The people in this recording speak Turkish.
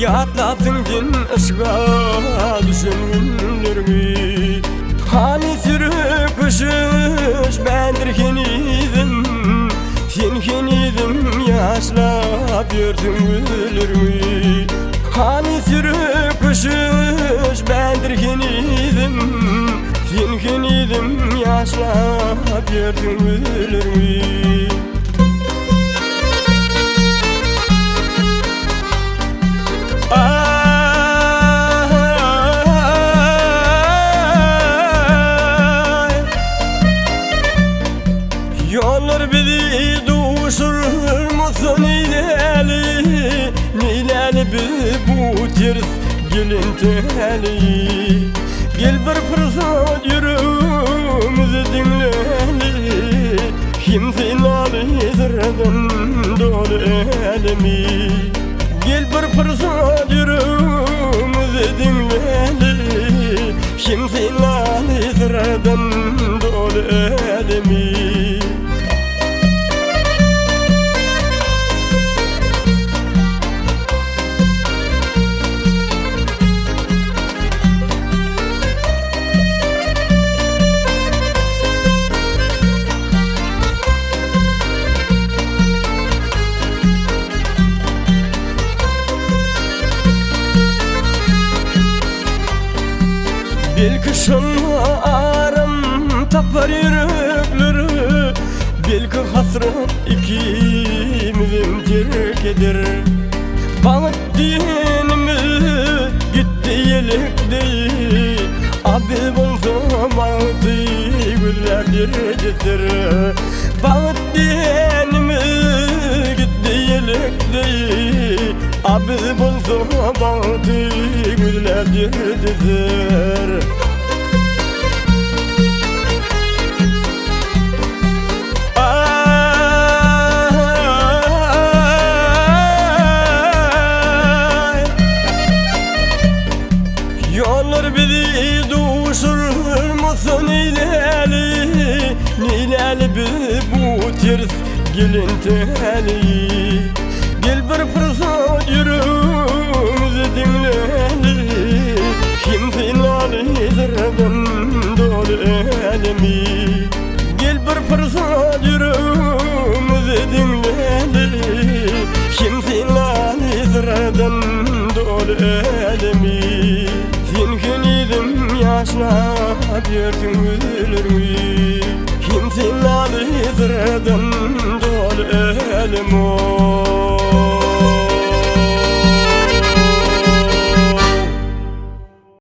Yatlattın din ışığa düşen günlerimi. Hani sürüp kışış bendirken idim, senken idim yaşlap yördüm güllerimi. Hani sürüp kışış bendirken idim, senken idim yaşlap yördüm güllerimi. Yollar bizi duşur musun nileli, nileli bu ters gelin teli. Gel bir fırsat yürümüzü dinleli, kimsenin alizirden dolu elimi. Gel bir fırsat yürümüzü dinleli, kimsenin alizirden dolu elimi. Belki şunla aram tapar yürekleri, belki hasret ikimizin terk eder. Bağıt diyenimiz gitti yelek değil, abi bulsa bağıtı güller derecedir. Bağıt diyenimiz gitti yelek değil, abi bulsa bağıtı güller derecedir. Yollar bizi duşur musun nileli, nileli bu ters gelin teli. Gel bir fırsat yürümüzü dinleli, kimsenin alizirden dolu elimi. Gel bir fırsat yürümüzü dinleli, kimsenin alizirden dolu elimi. Senken idim yaşlap yördüm güllerimi, kimsenin alizirden dolu elim o.